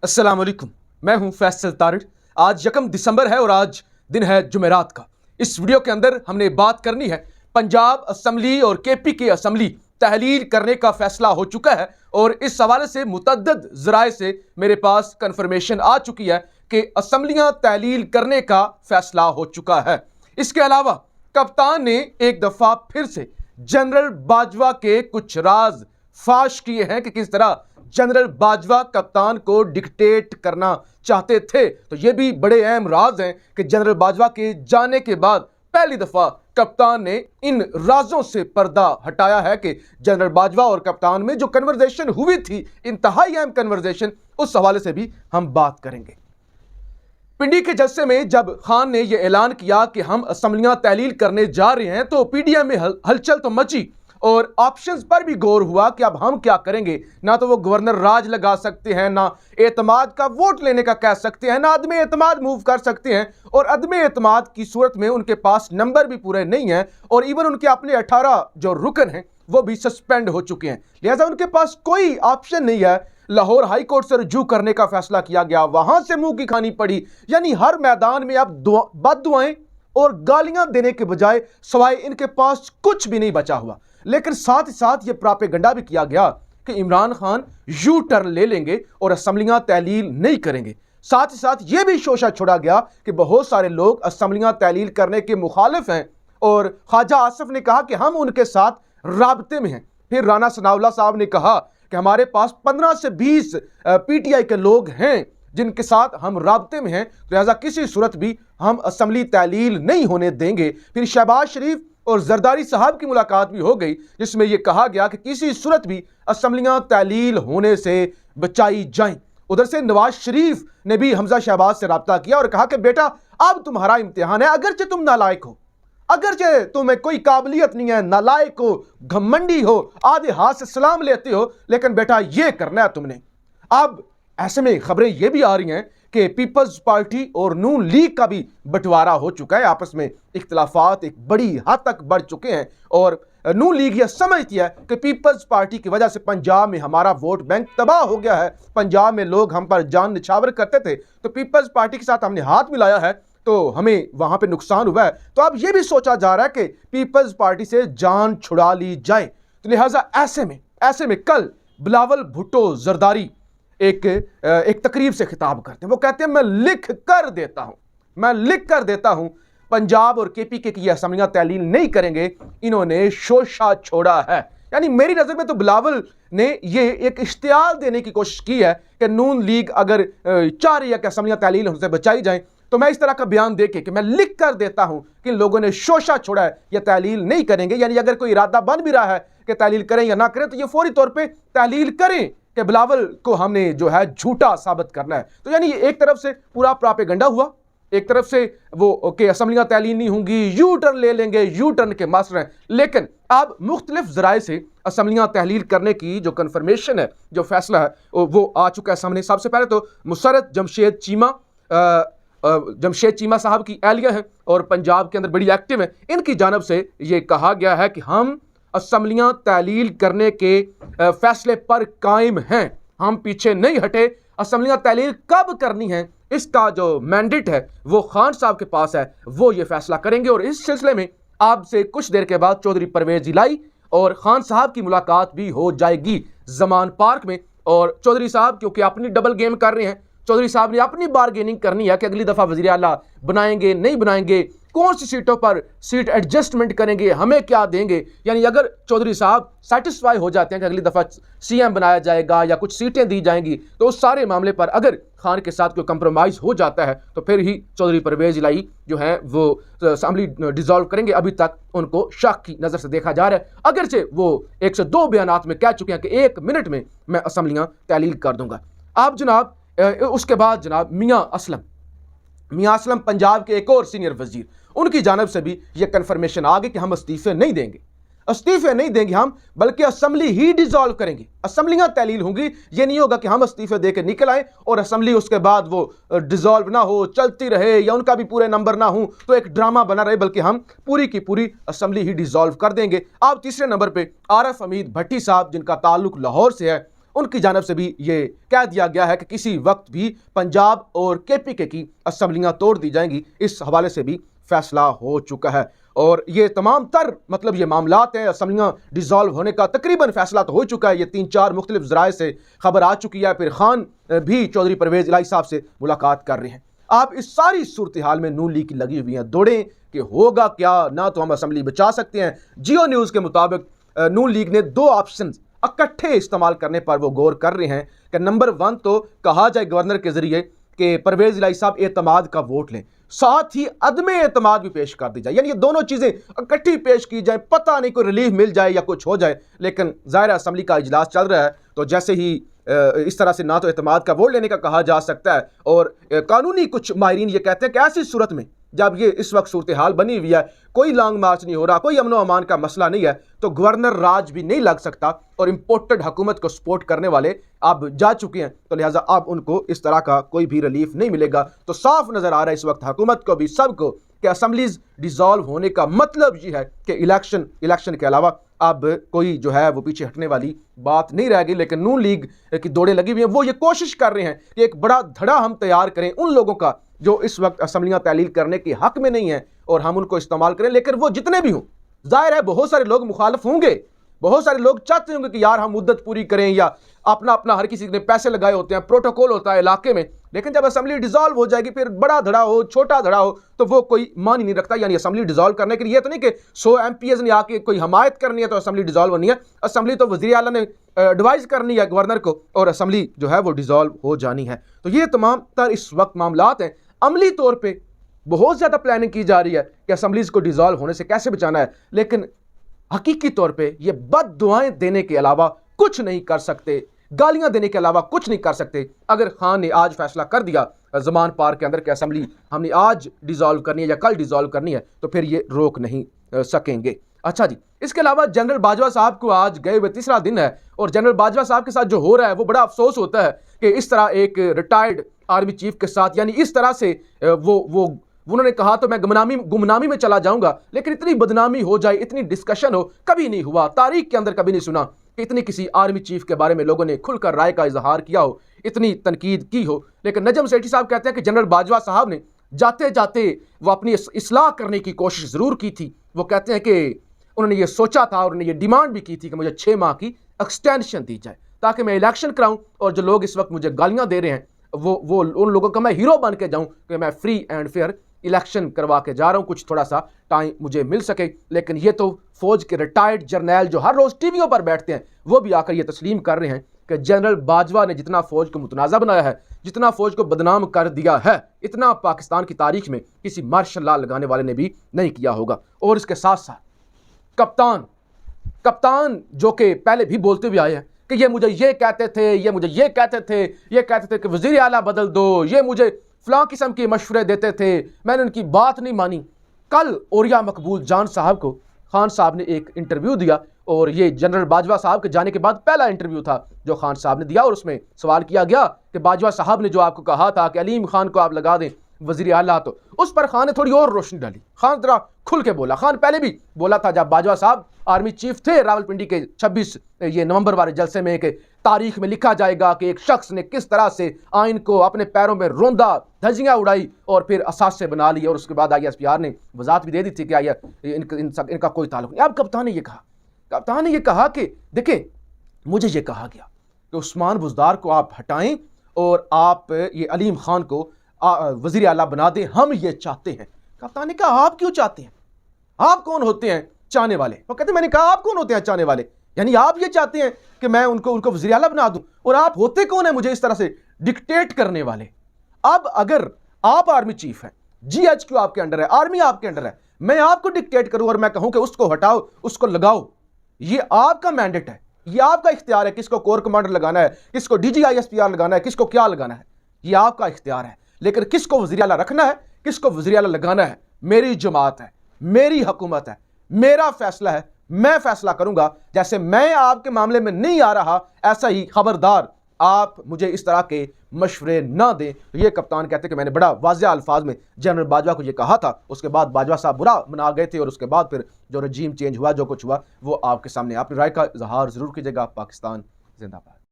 अस्सलाम वालेकुम, मैं हूं फैसल तारिड़। आज 1 दिसंबर है और आज दिन है जुमेरात का। इस वीडियो के अंदर हमने बात करनी है पंजाब असम्बली और केपी की असम्बली तहलील करने का फैसला हो चुका है और इस हवाले से मुतअद्दिद ज़राए से मेरे पास कन्फर्मेशन आ चुकी है कि असम्बलियां तहलील करने का फैसला हो चुका है। इसके अलावा कप्तान ने एक दफ़ा फिर से जनरल बाजवा के कुछ राज फाश किए हैं कि किस तरह जनरल बाजवा कप्तान को डिक्टेट करना चाहते थे। तो ये भी बड़े अहम राज हैं कि जनरल बाजवा के जाने के बाद पहली दफा कप्तान ने इन राजों से पर्दा हटाया है कि जनरल बाजवा और कप्तान में जो कन्वर्सेशन हुई थी, इंतहाई अहम कन्वर्सेशन, उस हवाले से भी हम बात करेंगे। पिंडी के जलसे में जब खान ने यह ऐलान किया कि हम असम्बलियां तहलील करने जा रहे हैं तो पीडीएम में हलचल तो मची और ऑप्शंस पर भी गौर हुआ कि अब हम क्या करेंगे। ना तो वो गवर्नर राज लगा सकते हैं, ना एतमाद का वोट लेने का कह सकते हैं, ना अदमे एतमाद मूव कर सकते हैं, और अदमे एतमाद की सूरत में उनके पास नंबर भी पूरे नहीं हैं और इवन उनके अपने 18 जो रुकन हैं वो भी सस्पेंड हो चुके हैं। लिहाजा उनके पास कोई ऑप्शन नहीं है। लाहौर हाई कोर्ट से रुजू करने का फैसला किया गया, वहां से मुंह की खानी पड़ी। यानी हर मैदान में अब बददुआएं और गालियां देने के बजाय सवाए इनके पास कुछ भी नहीं बचा हुआ। लेकिन साथ ही साथ ये प्रोपेगेंडा भी किया गया कि इमरान खान यू टर्न ले लेंगे और असम्बलियां तहलील नहीं करेंगे। साथ ही साथ ये भी शोशा छोड़ा गया कि बहुत सारे लोग असम्बलियां तहलील करने के मुखालिफ हैं और ख्वाजा आसिफ ने कहा कि हम उनके साथ राब्ते में हैं। फिर राना सनाउल्लाह साहब ने कहा कि हमारे पास 15 से 20 पीटीआई के लोग हैं जिनके साथ हम राब्ते में हैं, लिहाजा किसी सूरत भी हम असम्बली तहलील नहीं होने देंगे। फिर शहबाज शरीफ और जरदारी साहब की मुलाकात भी हो गई जिसमें यह कहा गया कि किसी सूरत भी असम्बलियां तहलील होने से बचाई जाएं। उधर से नवाज शरीफ ने भी हमजा शहबाज से रब्ता किया और कहा कि बेटा अब तुम्हारा इम्तिहान है, अगरचे तुम नालायक हो, अगरचे तुम्हें कोई काबिलियत नहीं है, नालायक हो, घमंडी हो, आधे हाथ से सलाम लेते हो, लेकिन बेटा ये करना है तुमने। अब ऐसे में खबरें ये भी आ रही हैं कि पीपल्स पार्टी और नून लीग का भी बंटवारा हो चुका है। आपस में इख्तिलाफात एक बड़ी हद तक बढ़ चुके हैं और नून लीग यह समझती है कि पीपल्स पार्टी की वजह से पंजाब में हमारा वोट बैंक तबाह हो गया है, पंजाब में लोग हम पर जान निछावर करते थे तो पीपल्स पार्टी के साथ हमने हाथ मिलाया है तो हमें वहां पे नुकसान हुआ है। तो अब यह भी सोचा जा रहा है कि पीपल्स पार्टी से जान छुड़ा ली जाए। तो लिहाजा ऐसे में कल बिलावल भुट्टो जरदारी एक तकरीब से खिताब करते हैं। वो कहते हैं मैं लिख कर देता हूं पंजाब और केपी के की असम्बलियां तहलील नहीं करेंगे, इन्होंने शोशा छोड़ा है। यानी मेरी नजर में तो बिलावल ने ये एक इश्तिहार देने की कोशिश की है कि नून लीग अगर चाह रही है कि असम्बलियां तहलील होने से बचाई जाए तो मैं इस तरह का बयान देके कि मैं लिख कर देता हूं कि लोगों ने शोशा छोड़ा है, यह तहलील नहीं करेंगे। यानी अगर कोई इरादा बन भी रहा है कि तहलील करें या ना करें तो ये फौरी तौर पर तहलील करें कि बिलावल को हमने जो है झूठा साबित करना है। तो यानी एक तरफ से पूरा प्रोपेगेंडा हुआ, एक तरफ से वो कि असम्बलियां तहलील नहीं होंगी, यू टर्न ले लेंगे, यू टर्न के मास्टर हैं। लेकिन अब मुख्तलिफ जराए से असम्बलियां तहलील करने की जो कन्फर्मेशन है, जो फैसला है वो आ चुका है सामने। सबसे पहले तो मुसर्रत जमशेद चीमा साहब की एहलिया है और पंजाब के अंदर बड़ी एक्टिव है। इनकी जानब से ये कहा गया है कि हम असम्बलियां तहलील करने के फैसले पर कायम हैं, हम पीछे नहीं हटे। असम्बलियां तहलील कब करनी है इसका जो मैंडेट है वो खान साहब के पास है, वो ये फैसला करेंगे। और इस सिलसिले में आपसे कुछ देर के बाद चौधरी परवेज इलाही और खान साहब की मुलाकात भी हो जाएगी जमान पार्क में। और चौधरी साहब क्योंकि अपनी डबल गेम कर रहे हैं, चौधरी साहब ने अपनी बारगेनिंग करनी है कि अगली दफा वजीर आला बनाएंगे नहीं बनाएंगे, कौन सी सीटों पर सीट एडजस्टमेंट करेंगे, हमें क्या देंगे। यानी अगर चौधरी साहब सेटिस्फाई हो जाते हैं कि अगली दफा सीएम बनाया जाएगा या कुछ सीटें दी जाएंगी तो उस सारे मामले पर अगर खान के साथ कोई कंप्रोमाइज हो जाता है तो फिर ही चौधरी परवेज इलाही जो है वो असेंबली डिसॉल्व करेंगे। अभी तक उनको शक की नजर से देखा जा रहा है, अगरचे वो 1 से 2 बयानात में कह चुके हैं कि 1 मिनट में मैं असम्बलियां तहलील कर दूंगा। आप जनाब उसके बाद जनाब मियां असलम पंजाब के एक और सीनियर वजीर, उनकी जानब से भी यह कन्फर्मेशन आ गई कि हम इस्तीफे नहीं देंगे हम, बल्कि असम्बली ही डिसॉल्व करेंगे। असम्बलियां तहलील होंगी, ये नहीं होगा कि हम इस्तीफे देकर निकल आए और असम्बली उसके बाद वो डिसॉल्व ना हो, चलती रहे या उनका भी पूरे नंबर ना हो तो एक ड्रामा बना रहे, बल्कि हम पूरी की पूरी असम्बली ही डिसॉल्व कर देंगे। अब तीसरे नंबर पर आरफ हमीद भट्टी साहब जिनका ताल्लुक लाहौर से है उनकी जानब से भी ये कह दिया गया है कि किसी वक्त भी पंजाब और केपीके की असम्बलियाँ तोड़ दी जाएंगी। इस हवाले से भी फैसला हो चुका है और ये तमाम तर मतलब ये मामलात हैं, असम्बलियाँ डिज़ोल्व होने का तकरीबन फैसला तो हो चुका है। ये 3-4 मुख्तलिफ ज़राए से खबर आ चुकी है। फिर खान भी चौधरी परवेज़ इलाही साहब से मुलाकात कर रहे हैं। आप इस सारी सूरत हाल में नून लीग की लगी हुई हैं दौड़ें कि होगा क्या, ना तो हम असम्बली बचा सकते हैं। जियो न्यूज़ के मुताबिक नून लीग ने 2 ऑप्शन इकट्ठे इस्तेमाल करने पर वो गौर कर रहे हैं कि नंबर 1 तो कहा जाए गवर्नर के जरिए कि परवेज़ इलाही साहब एतमाद का वोट लें, साथ ही अदम एतमाद भी पेश कर दी जाए, यानी ये दोनों चीज़ें इकट्ठी पेश की जाए। पता नहीं कोई रिलीफ मिल जाए या कुछ हो जाए, लेकिन ज़ाहिर असम्बली का इजलास चल रहा है तो जैसे ही इस तरह से ना तो एतमाद का वोट लेने का कहा जा सकता है और कानूनी कुछ माहिरीन ये कहते हैं कि ऐसी सूरत में जब ये इस वक्त सूरत हाल बनी हुई है, कोई लॉन्ग मार्च नहीं हो रहा, कोई अमन व अमान का मसला नहीं है, तो गवर्नर राज भी नहीं लग सकता और इम्पोर्टेड हुकूमत को सपोर्ट करने वाले अब जा चुके हैं, तो लिहाजा अब उनको इस तरह का कोई भी रिलीफ नहीं मिलेगा। तो साफ नज़र आ रहा है इस वक्त हुकूमत को भी, सबको, कि असम्बलीज डिज़ोल्व होने का मतलब ये है कि इलेक्शन के अलावा अब कोई जो है वो पीछे हटने वाली बात नहीं रह गई। लेकिन नून लीग की दौड़ें लगी हुई हैं, वो ये कोशिश कर रहे हैं कि एक बड़ा धड़ा हम तैयार करें उन लोगों का जो इस वक्त असम्बलियाँ तहलील करने के हक में नहीं है और हम उनको इस्तेमाल करें। लेकिन वो जितने भी हों, जाहिर है बहुत सारे लोग मुखालिफ होंगे, बहुत सारे लोग चाहते होंगे कि यार हम मुद्दत पूरी करें, या अपना हर किसी ने पैसे लगाए होते हैं, प्रोटोकॉल होता है इलाके में, लेकिन जब असम्बली डिज़ोल्व हो जाएगी फिर बड़ा धड़ा हो छोटा धड़ा हो तो वो कोई मान ही नहीं रखता। यानी असम्बली डिज़ोल्व करने के लिए तो नहीं कि 100 MPs ने आके कोई हमायत करनी है तो असम्बली डिज़ोल्व होनी है। असम्बली तो वज़ीर आला ने एडवाइस करनी है गवर्नर को और असम्बली जो है वो डिज़ोल्व हो जानी है। तो ये तमाम तर इस वक्त मामलात हैं। अमली तौर पर बहुत ज़्यादा प्लानिंग की जा रही है कि असम्बलीज़ को डिज़ोल्व होने से कैसे बचाना है, लेकिन हकीकी तौर पे ये बद दुआएं देने के अलावा कुछ नहीं कर सकते, गालियां देने के अलावा कुछ नहीं कर सकते। अगर खान ने आज फैसला कर दिया ज़मान पार्क के अंदर कि असम्बली हमने आज डिज़ोल्व करनी है या कल डिज़ोल्व करनी है, तो फिर ये रोक नहीं सकेंगे। अच्छा जी, इसके अलावा जनरल बाजवा साहब को आज गए हुए 3रा दिन है और जनरल बाजवा साहब के साथ जो हो रहा है वो बड़ा अफसोस होता है कि इस तरह एक रिटायर्ड आर्मी चीफ के साथ, यानी इस तरह से उन्होंने कहा तो मैं गुमनामी में चला जाऊंगा, लेकिन इतनी बदनामी हो जाए, इतनी डिस्कशन हो, कभी नहीं हुआ। तारीख के अंदर कभी नहीं सुना कि इतनी किसी आर्मी चीफ के बारे में लोगों ने खुलकर राय का इजहार किया हो, इतनी तनकीद की हो। लेकिन नजम सेठी साहब कहते हैं कि जनरल बाजवा साहब ने जाते जाते वो अपनी इस्लाह करने की कोशिश ज़रूर की थी। वो कहते हैं कि उन्होंने ये सोचा था और उन्होंने ये डिमांड भी की थी कि मुझे 6 माह की एक्सटेंशन दी जाए ताकि मैं इलेक्शन कराऊं और जो लोग इस वक्त मुझे गालियां दे रहे हैं वो उन लोगों का मैं हीरो बन के जाऊं कि मैं फ्री एंड फेयर इलेक्शन करवा के जा रहा हूं, कुछ थोड़ा सा टाइम मुझे मिल सके। लेकिन ये तो फौज के रिटायर्ड जर्नैल जो हर रोज़ टीवियों पर बैठते हैं वो भी आकर ये तस्लीम कर रहे हैं कि जनरल बाजवा ने जितना फौज को मुतनाज़ा बनाया है, जितना फौज को बदनाम कर दिया है, इतना पाकिस्तान की तारीख में किसी मार्शल लॉ लगाने वाले ने भी नहीं किया होगा। और इसके साथ साथ कप्तान जो कि पहले भी बोलते हुए आए हैं कि ये मुझे ये कहते थे, ये मुझे ये कहते थे कि वज़ीर आला बदल दो, ये मुझे फ़लाँ किस्म के मशवरे देते थे, मैंने उनकी बात नहीं मानी। कल औरिया मकबूल जान साहब को खान साहब ने एक इंटरव्यू दिया और ये जनरल बाजवा साहब के जाने के बाद पहला इंटरव्यू था जो खान साहब ने दिया और उसमें सवाल किया गया कि बाजवा साहब ने जो आपको कहा था कि अलीम खान को आप लगा दें वज़ीर आला, तो उस पर खान ने थोड़ी और रोशनी डाली। खान जरा खुल के बोला। खान पहले भी बोला था जब बाजवा साहब आर्मी चीफ थे रावलपिंडी के 26 नवंबर वाले जलसे में कि तारीख में लिखा जाएगा कि एक शख्स ने किस तरह से आइन को अपने पैरों में रोंदा, धज्जियां उड़ाई और फिर असासे बना ली, और उसके बाद ISPR ने वजाहत भी दे दी थी कि इनका कोई ताल्लुक नहीं। अब कप्तान ने ये कहा कि देखें, मुझे ये कहा गया कि उस्मान बुज़दार को आप हटाएं और आप ये अलीम खान को वज़ीर आला बना दें, हम ये चाहते हैं। कप्तान ने कहा आप क्यों चाहते हैं, आप कौन होते हैं चाहने वाले? वो कहते मैंने कहा आप कौन होते हैं चाहने वाले, यानी आप ये चाहते हैं कि मैं उनको वज़ीर आला बना दूं, और आप होते कौन है मुझे इस तरह से डिक्टेट करने वाले? अब अगर आप आर्मी चीफ हैं, GHQ आपके अंडर है, आर्मी आपके अंडर है, मैं आपको डिक्टेट करूं और मैं कहूं कि उसको हटाओ, उसको लगाओ, ये आपका मैंडेट है, ये आपका इख्तियार है किसको कोर कमांडर लगाना है, किसको DG ISPR लगाना है, किसको क्या लगाना है, ये आपका इख्तियार है। लेकिन किसको वज़ीर आला रखना है, किसको वज़ीर आला लगाना है, मेरी जमात है, मेरी हुकूमत है, मेरा फैसला है, मैं फैसला करूंगा। जैसे मैं आपके मामले में नहीं आ रहा, ऐसा ही खबरदार आप मुझे इस तरह के मशवरे ना दें। तो ये कप्तान कहते हैं कि मैंने बड़ा वाज़ेह अल्फाज में जनरल बाजवा को ये कहा था। उसके बाद बाजवा साहब बुरा मना गए थे और उसके बाद फिर जो रजीम चेंज हुआ, जो कुछ हुआ, वो आपके सामने। आपने राय का इजहार ज़रूर कीजिएगा। पाकिस्तान जिंदाबाद।